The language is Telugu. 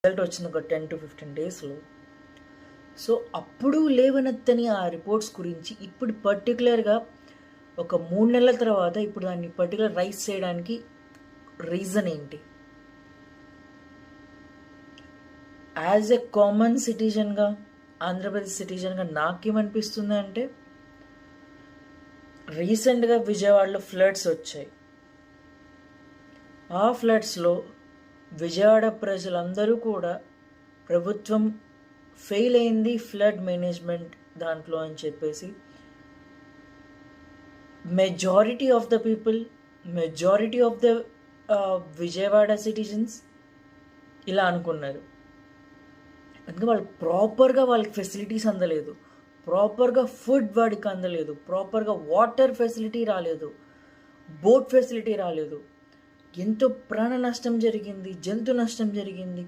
రిజల్ట్ వచ్చింది ఒక 10 to 15 డేస్లో. సో అప్పుడు లేవనెత్తని ఆ రిపోర్ట్స్ గురించి ఇప్పుడు పర్టికులర్గా ఒక 3 నెలల తర్వాత ఇప్పుడు దాన్ని పర్టికులర్ రైస్ చేయడానికి రీజన్ ఏంటి? యాజ్ ఎ కామన్ సిటిజన్గా, ఆంధ్రప్రదేశ్ సిటిజన్గా నాకేమనిపిస్తుంది అంటే, రీసెంట్గా విజయవాడలో ఫ్లడ్స్ వచ్చాయి. ఆ ఫ్లడ్స్లో విజయవాడ ప్రజలందరూ కూడా ప్రభుత్వం ఫెయిల్ అయింది ఫ్లడ్ మేనేజ్మెంట్ దాంట్లో అని చెప్పేసి majority of the people, majority of the Vijayawada citizens ఇలా అనుకున్నారు. అందుకే వాళ్ళు ప్రాపర్గా వాళ్ళకి ఫెసిలిటీస్ అందలేదు, ప్రాపర్గా ఫుడ్ వాడికి అందలేదు, ప్రాపర్గా వాటర్ ఫెసిలిటీ రాలేదు, బోట్ ఫెసిలిటీ రాలేదు. ఎంతో ప్రాణ నష్టం జరిగింది, జంతు నష్టం జరిగింది.